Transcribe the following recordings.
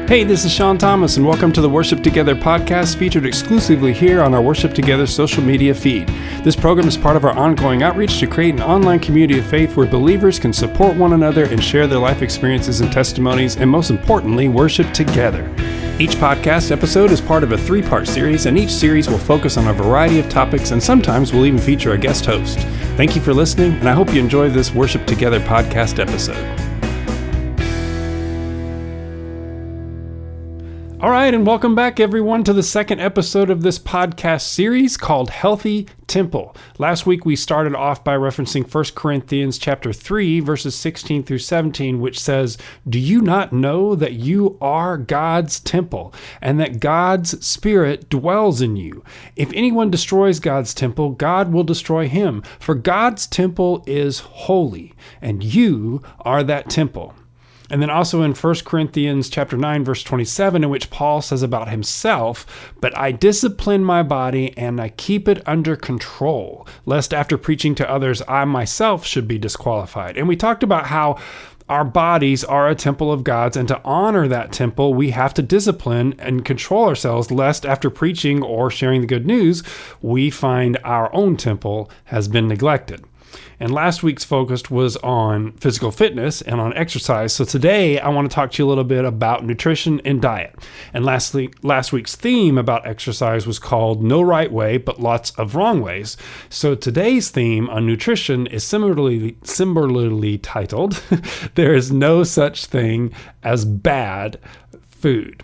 Hey, this is Shawn Thomas, and welcome to the Worship Together podcast, featured exclusively here on our Worship Together social media feed. This program is part of our ongoing outreach to create an online community of faith where believers can support one another and share their life experiences and testimonies, and most importantly, worship together. Each podcast episode is part of a 3-part series, and each series will focus on a variety of topics, and sometimes we'll even feature a guest host. Thank you for listening, and I hope you enjoy this Worship Together podcast episode. All right, and welcome back, everyone, to the second episode of this podcast series called Healthy Temple. Last week, we started off by referencing 1 Corinthians chapter 3, verses 16 through 17, which says, "Do you not know that you are God's temple, and that God's Spirit dwells in you? If anyone destroys God's temple, God will destroy him, for God's temple is holy, and you are that temple." And then also in 1 Corinthians chapter 9, verse 27, in which Paul says about himself, "But I discipline my body and I keep it under control, lest after preaching to others, I myself should be disqualified." And we talked about how our bodies are a temple of God's, and to honor that temple, we have to discipline and control ourselves, lest after preaching or sharing the good news, we find our own temple has been neglected. And last week's focus was on physical fitness and on exercise. So today I want to talk to you a little bit about nutrition and diet. And lastly, last week's theme about exercise was called No Right Way, but Lots of Wrong Ways. So today's theme on nutrition is similarly titled, There is No Such Thing as Bad Food.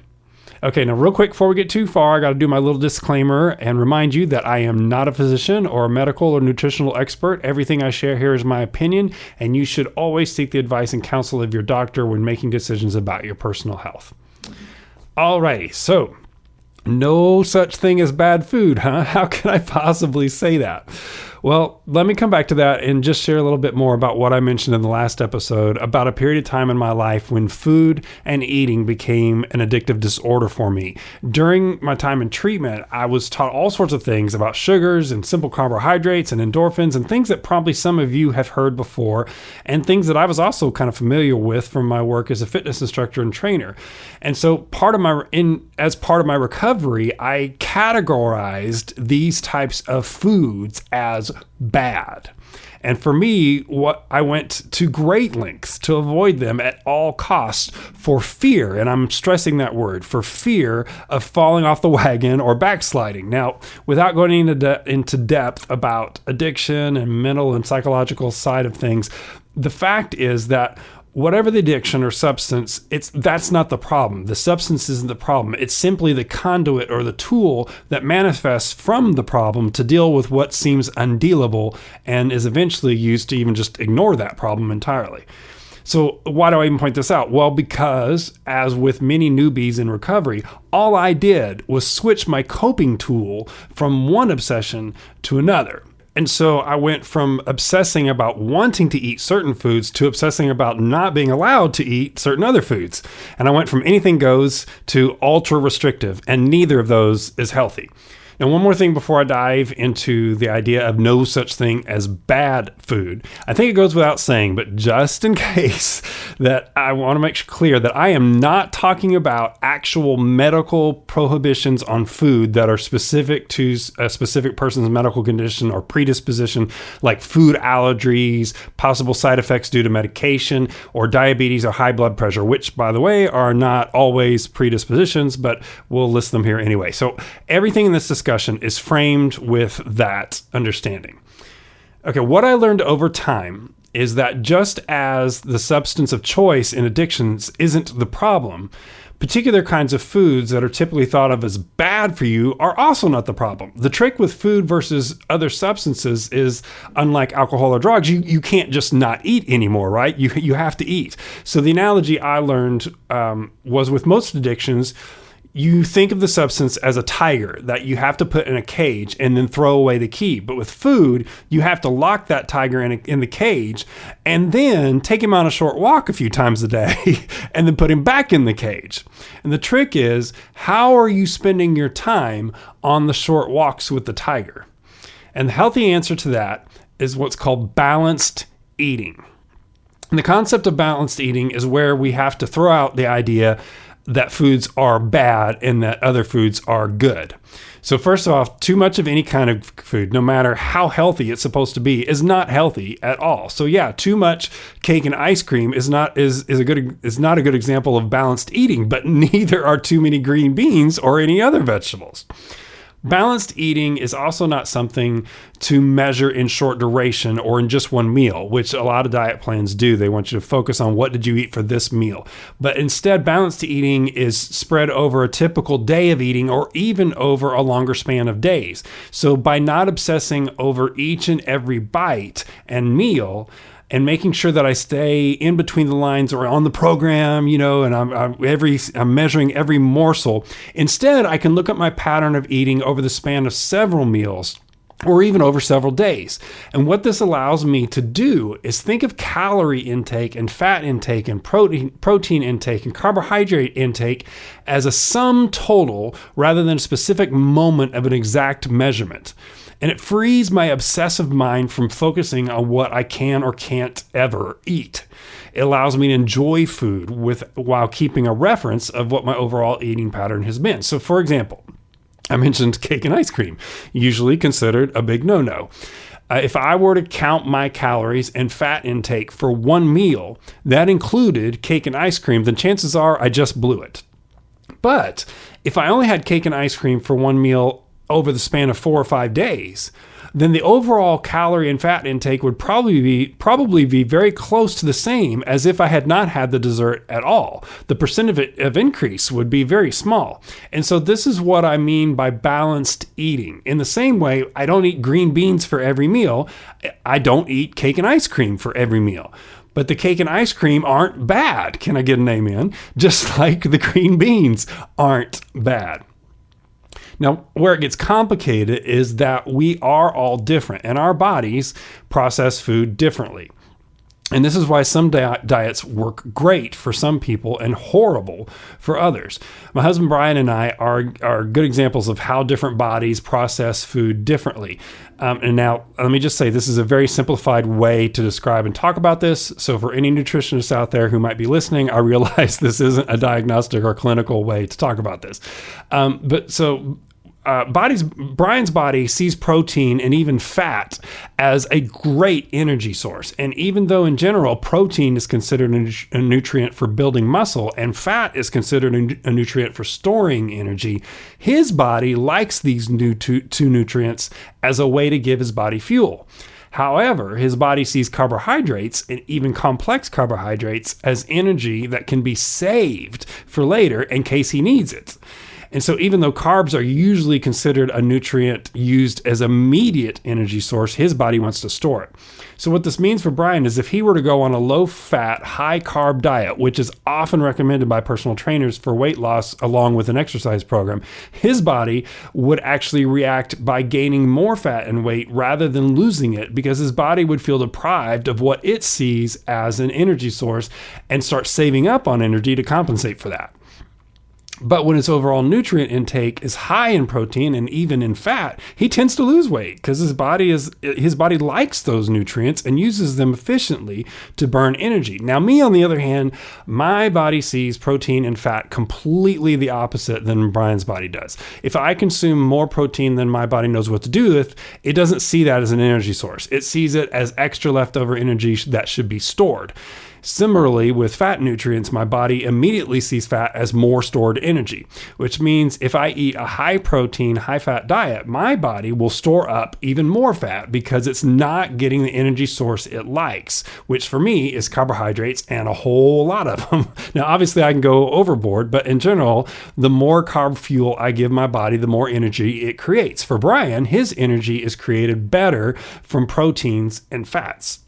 Okay, now real quick, before we get too far, I got to do my little disclaimer and remind you that I am not a physician or a medical or nutritional expert. Everything I share here is my opinion, and you should always seek the advice and counsel of your doctor when making decisions about your personal health. Alrighty, so no such thing as bad food, huh? How can I possibly say that? Well, let me come back to that and just share a little bit more about what I mentioned in the last episode about a period of time in my life when food and eating became an addictive disorder for me. During my time in treatment, I was taught all sorts of things about sugars and simple carbohydrates and endorphins and things that probably some of you have heard before, and things that I was also kind of familiar with from my work as a fitness instructor and trainer. And so as part of my recovery, I categorized these types of foods as bad. And for me, I went to great lengths to avoid them at all costs for fear, and I'm stressing that word, for fear of falling off the wagon or backsliding. Now, without going into depth about addiction and mental and psychological side of things, the fact is that whatever the addiction or substance, that's not the problem. The substance isn't the problem. It's simply the conduit or the tool that manifests from the problem to deal with what seems undealable and is eventually used to even just ignore that problem entirely. So why do I even point this out? Well, because as with many newbies in recovery, all I did was switch my coping tool from one obsession to another. And so I went from obsessing about wanting to eat certain foods to obsessing about not being allowed to eat certain other foods. And I went from anything goes to ultra restrictive, and neither of those is healthy. Now, one more thing before I dive into the idea of no such thing as bad food. I think it goes without saying, but just in case, that I want to make clear that I am not talking about actual medical prohibitions on food that are specific to a specific person's medical condition or predisposition, like food allergies, possible side effects due to medication, or diabetes or high blood pressure, which, by the way, are not always predispositions, but we'll list them here anyway. So everything in this discussion is framed with that understanding. Okay, what I learned over time is that just as the substance of choice in addictions isn't the problem, particular kinds of foods that are typically thought of as bad for you are also not the problem. The trick with food versus other substances is, unlike alcohol or drugs, you can't just not eat anymore, right? You have to eat. So the analogy I learned was with most addictions, you think of the substance as a tiger that you have to put in a cage and then throw away the key. But with food, you have to lock that tiger in the cage and then take him on a short walk a few times a day and then put him back in the cage. And the trick is, how are you spending your time on the short walks with the tiger? And the healthy answer to that is what's called balanced eating. And the concept of balanced eating is where we have to throw out the idea that foods are bad and that other foods are good. So first off, too much of any kind of food, no matter how healthy it's supposed to be, is not healthy at all. So yeah, too much cake and ice cream is not a good example of balanced eating, but neither are too many green beans or any other vegetables. Balanced eating is also not something to measure in short duration or in just one meal, which a lot of diet plans do. They want you to focus on what did you eat for this meal. But instead, balanced eating is spread over a typical day of eating or even over a longer span of days. So by not obsessing over each and every bite and meal, and making sure that I stay in between the lines or on the program, and I'm measuring every morsel. Instead, I can look at my pattern of eating over the span of several meals or even over several days. And what this allows me to do is think of calorie intake and fat intake and protein intake and carbohydrate intake as a sum total rather than a specific moment of an exact measurement. And it frees my obsessive mind from focusing on what I can or can't ever eat. It allows me to enjoy food while keeping a reference of what my overall eating pattern has been. So for example, I mentioned cake and ice cream, usually considered a big no-no. If I were to count my calories and fat intake for one meal that included cake and ice cream, then chances are I just blew it. But if I only had cake and ice cream for one meal over the span of 4 or 5 days, then the overall calorie and fat intake would probably be very close to the same as if I had not had the dessert at all. The percent of increase would be very small. And so this is what I mean by balanced eating. In the same way, I don't eat green beans for every meal. I don't eat cake and ice cream for every meal. But the cake and ice cream aren't bad. Can I get an amen? Just like the green beans aren't bad. Now, where it gets complicated is that we are all different and our bodies process food differently. And this is why some diets work great for some people and horrible for others. My husband Brian and I are good examples of how different bodies process food differently. And now, let me just say, this is a very simplified way to describe and talk about this. So for any nutritionists out there who might be listening, I realize this isn't a diagnostic or clinical way to talk about this. Brian's body sees protein and even fat as a great energy source. And even though in general, protein is considered a nutrient for building muscle and fat is considered a nutrient for storing energy, his body likes these two nutrients as a way to give his body fuel. However, his body sees carbohydrates and even complex carbohydrates as energy that can be saved for later in case he needs it. And so even though carbs are usually considered a nutrient used as immediate energy source, his body wants to store it. So what this means for Brian is if he were to go on a low-fat, high-carb diet, which is often recommended by personal trainers for weight loss along with an exercise program, his body would actually react by gaining more fat and weight rather than losing it because his body would feel deprived of what it sees as an energy source and start saving up on energy to compensate for that. But when his overall nutrient intake is high in protein and even in fat, he tends to lose weight because his body likes those nutrients and uses them efficiently to burn energy. Now, me, on the other hand, my body sees protein and fat completely the opposite than Brian's body does. If I consume more protein than my body knows what to do with, it doesn't see that as an energy source. It sees it as extra leftover energy that should be stored. Similarly, with fat nutrients, my body immediately sees fat as more stored energy, which means if I eat a high protein, high fat diet, my body will store up even more fat because it's not getting the energy source it likes, which for me is carbohydrates and a whole lot of them. Now, obviously I can go overboard, but in general, the more carb fuel I give my body, the more energy it creates. For Brian, his energy is created better from proteins and fats.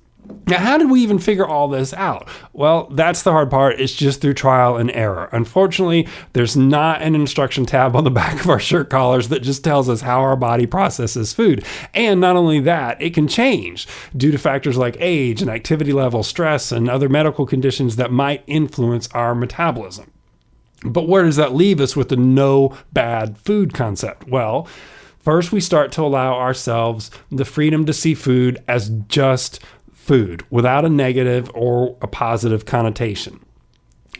Now, how did we even figure all this out? Well, that's the hard part. It's just through trial and error. Unfortunately, there's not an instruction tab on the back of our shirt collars that just tells us how our body processes food. And not only that, it can change due to factors like age and activity level, stress, and other medical conditions that might influence our metabolism. But where does that leave us with the no bad food concept? Well, first we start to allow ourselves the freedom to see food as just food without a negative or a positive connotation.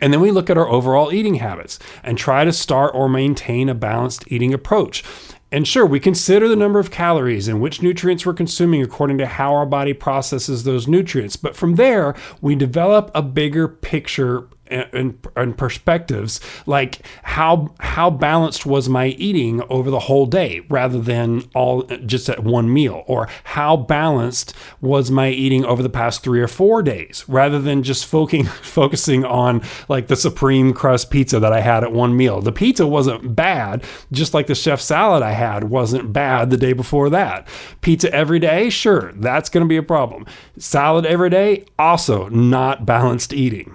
And then we look at our overall eating habits and try to start or maintain a balanced eating approach. And sure, we consider the number of calories and which nutrients we're consuming according to how our body processes those nutrients. But from there, we develop a bigger picture and perspectives, like how balanced was my eating over the whole day rather than all just at one meal, or how balanced was my eating over the past 3 or 4 days rather than just focusing on like the supreme crust pizza that I had at one meal. The pizza wasn't bad, just like the chef salad I had wasn't bad the day before that. Pizza every day, sure, that's going to be a problem. Salad every day, also not balanced eating.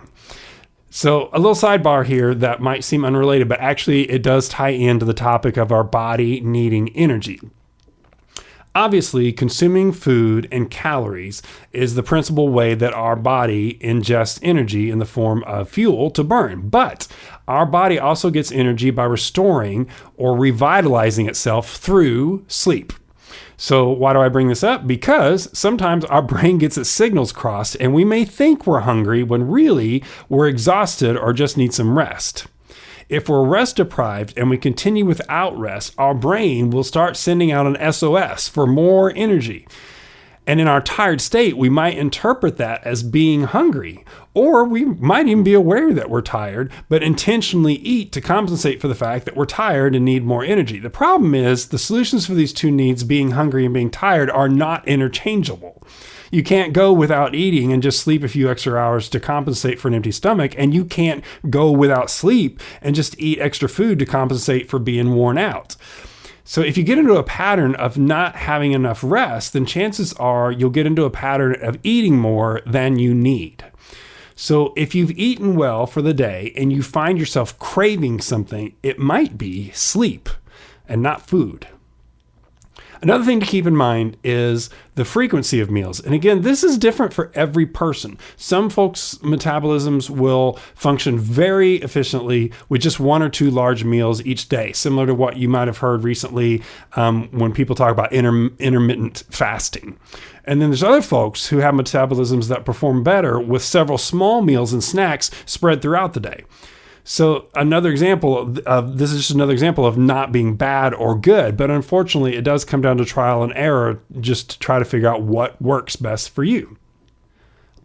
So a little sidebar here that might seem unrelated, but actually it does tie into the topic of our body needing energy. Obviously, consuming food and calories is the principal way that our body ingests energy in the form of fuel to burn. But our body also gets energy by restoring or revitalizing itself through sleep. So why do I bring this up? Because sometimes our brain gets its signals crossed and we may think we're hungry when really we're exhausted or just need some rest. If we're rest deprived and we continue without rest, our brain will start sending out an SOS for more energy. And in our tired state, we might interpret that as being hungry, or we might even be aware that we're tired, but intentionally eat to compensate for the fact that we're tired and need more energy. The problem is the solutions for these two needs, being hungry and being tired, are not interchangeable. You can't go without eating and just sleep a few extra hours to compensate for an empty stomach, and you can't go without sleep and just eat extra food to compensate for being worn out. So if you get into a pattern of not having enough rest, then chances are you'll get into a pattern of eating more than you need. So if you've eaten well for the day and you find yourself craving something, it might be sleep and not food. Another thing to keep in mind is the frequency of meals. And again, this is different for every person. Some folks' metabolisms will function very efficiently with just 1 or 2 large meals each day, similar to what you might have heard recently when people talk about intermittent fasting. And then there's other folks who have metabolisms that perform better with several small meals and snacks spread throughout the day. So another example of this is just another example of not being bad or good, but unfortunately it does come down to trial and error just to try to figure out what works best for you.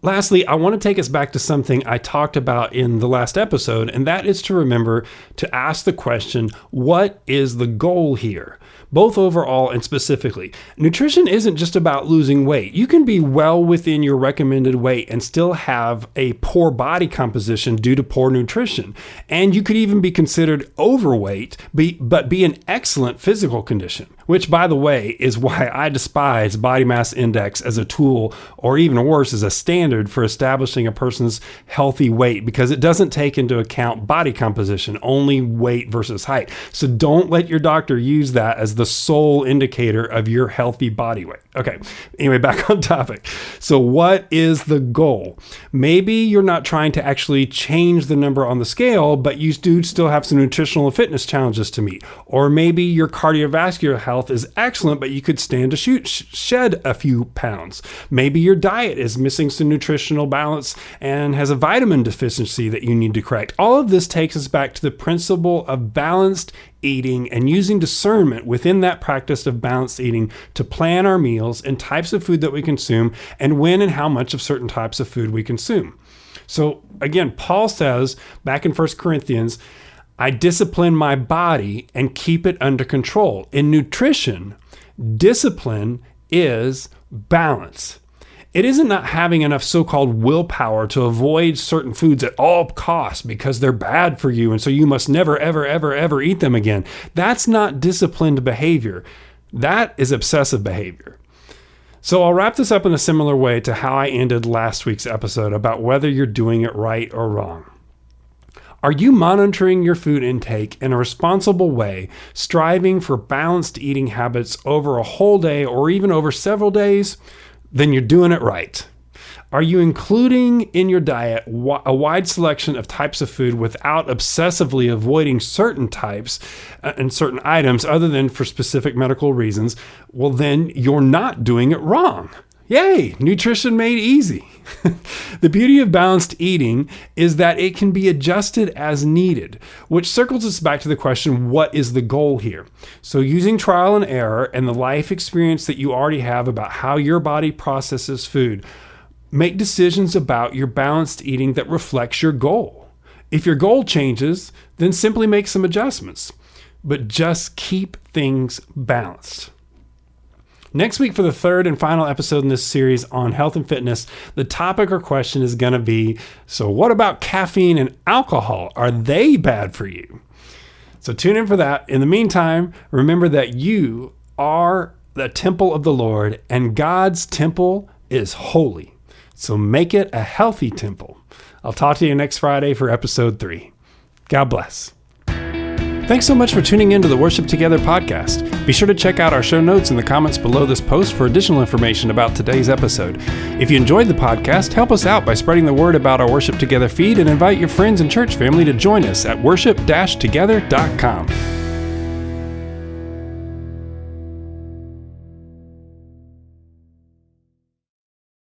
Lastly, I want to take us back to something I talked about in the last episode, and that is to remember to ask the question, what is the goal here? Both overall and specifically. Nutrition isn't just about losing weight. You can be well within your recommended weight and still have a poor body composition due to poor nutrition. And you could even be considered overweight, but be in excellent physical condition, which, by the way, is why I despise body mass index as a tool, or even worse, as a standard for establishing a person's healthy weight, because it doesn't take into account body composition, only weight versus height. So don't let your doctor use that as the sole indicator of your healthy body weight. Okay, anyway, back on topic. So what is the goal? Maybe you're not trying to actually change the number on the scale, but you do still have some nutritional and fitness challenges to meet. Or maybe your cardiovascular health is excellent, but you could stand to shed a few pounds. Maybe your diet is missing some nutritional balance and has a vitamin deficiency that you need to correct. All of this takes us back to the principle of balanced eating and using discernment within that practice of balanced eating to plan our meals and types of food that we consume and when and how much of certain types of food we consume. So again, Paul says back in 1 Corinthians, I discipline my body and keep it under control. In nutrition, discipline is balance. It isn't not having enough so-called willpower to avoid certain foods at all costs because they're bad for you and so you must never, ever, ever, ever eat them again. That's not disciplined behavior. That is obsessive behavior. So I'll wrap this up in a similar way to how I ended last week's episode about whether you're doing it right or wrong. Are you monitoring your food intake in a responsible way, striving for balanced eating habits over a whole day or even over several days? Then you're doing it right. Are you including in your diet a wide selection of types of food without obsessively avoiding certain types and certain items other than for specific medical reasons? Well, then you're not doing it wrong. Yay, nutrition made easy. The beauty of balanced eating is that it can be adjusted as needed, which circles us back to the question, what is the goal here? So using trial and error and the life experience that you already have about how your body processes food, make decisions about your balanced eating that reflects your goal. If your goal changes, then simply make some adjustments, but just keep things balanced. Next week, for the third and final episode in this series on health and fitness, the topic or question is going to be, so what about caffeine and alcohol? Are they bad for you? So tune in for that. In the meantime, remember that you are the temple of the Lord, and God's temple is holy. So make it a healthy temple. I'll talk to you next Friday for episode 3. God bless. Thanks so much for tuning in to the Worship Together podcast. Be sure to check out our show notes in the comments below this post for additional information about today's episode. If you enjoyed the podcast, help us out by spreading the word about our Worship Together feed and invite your friends and church family to join us at worship-together.com.